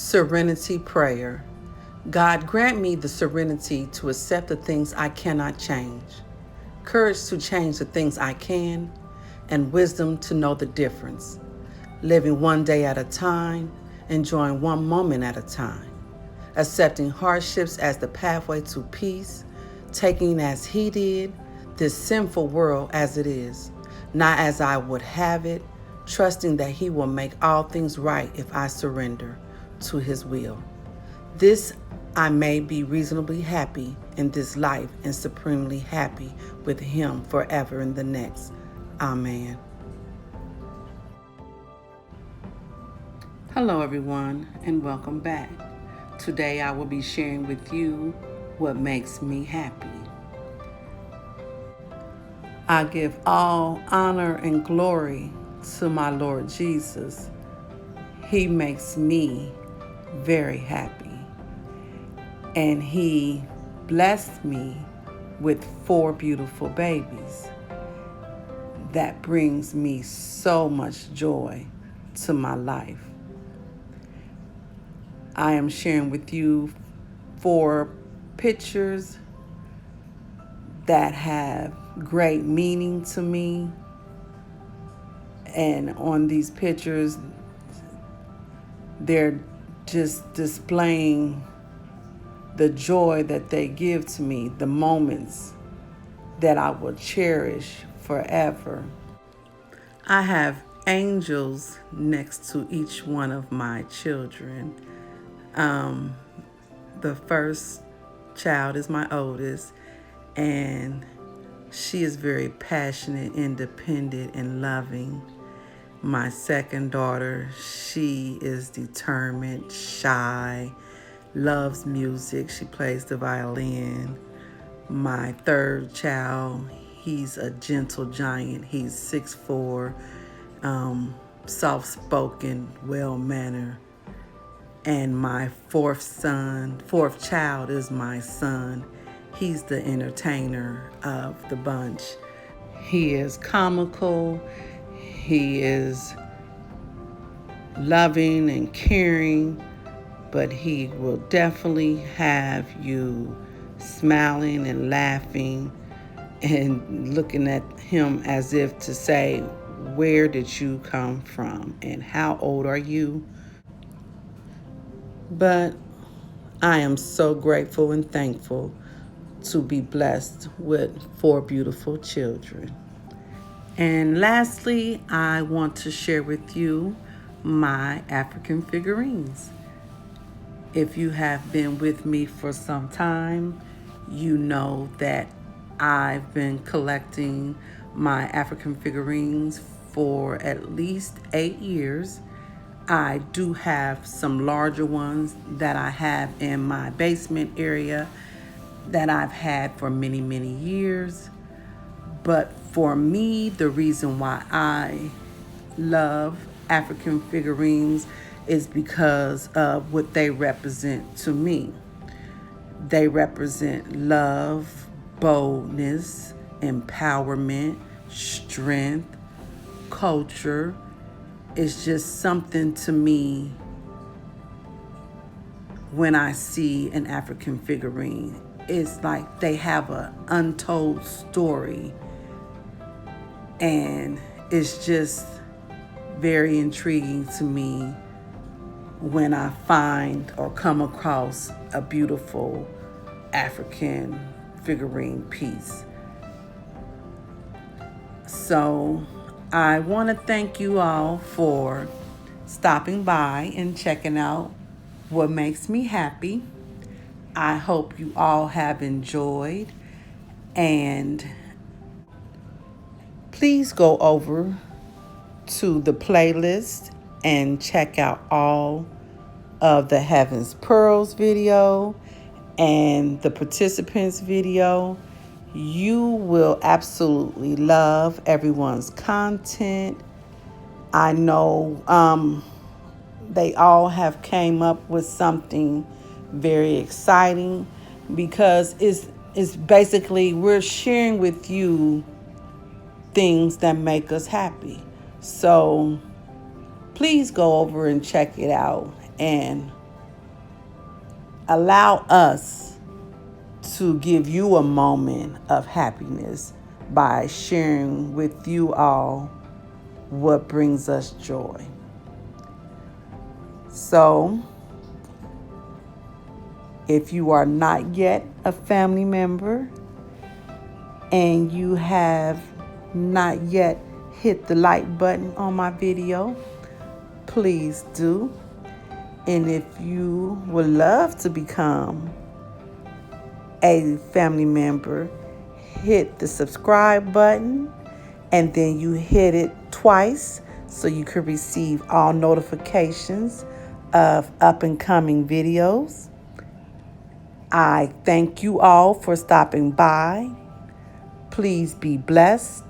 Serenity Prayer. God, grant me the serenity to accept the things I cannot change, courage to change the things I can, and wisdom to know the difference. Living one day at a time, enjoying one moment at a time, accepting hardships as the pathway to peace, taking as He did this sinful world as it is, not as I would have it, trusting that He will make all things right if I surrender to His will. This I may be reasonably happy in this life and supremely happy with Him forever in the next. Amen. Hello everyone, and welcome back. Today I will be sharing with you what makes me happy. I give all honor and glory to my Lord Jesus. He makes me very happy. And He blessed me with 4 beautiful babies. That brings me so much joy to my life. I am sharing with you 4 pictures that have great meaning to me. And on these pictures, they're just displaying the joy that they give to me, the moments that I will cherish forever. I have angels next to each one of my children. The first child is my oldest, and she is very passionate, independent, and loving. My second daughter, she is determined, shy, loves music. She plays the violin. My third child, he's a gentle giant. He's 6'4", soft-spoken, well-mannered. And my fourth child is my son. He's the entertainer of the bunch. He is comical. He is loving and caring, but he will definitely have you smiling and laughing and looking at him as if to say, where did you come from and how old are you? But I am so grateful and thankful to be blessed with 4 beautiful children. And lastly, I want to share with you my African figurines. If you have been with me for some time, you know that I've been collecting my African figurines for at least 8 years. I do have some larger ones that I have in my basement area that I've had for many, many years. But for me, the reason why I love African figurines is because of what they represent to me. They represent love, boldness, empowerment, strength, culture. It's just something to me when I see an African figurine. It's like they have an untold story, and it's just very intriguing to me when I find or come across a beautiful African figurine piece. So I want to thank you all for stopping by and checking out what makes me happy. I hope you all have enjoyed, and please go over to the playlist and check out all of the Heaven's Pearls video and the participants video. You will absolutely love everyone's content. I know they all have came up with something very exciting, because it's basically we're sharing with you things that make us happy. So please go over and check it out and allow us to give you a moment of happiness by sharing with you all what brings us joy. So, if you are not yet a family member and you have not yet hit the like button on my video, please do. And if you would love to become a family member, hit the subscribe button and then you hit it twice so you can receive all notifications of up and coming videos. I thank you all for stopping by. Please be blessed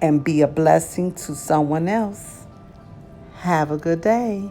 and be a blessing to someone else. Have a good day.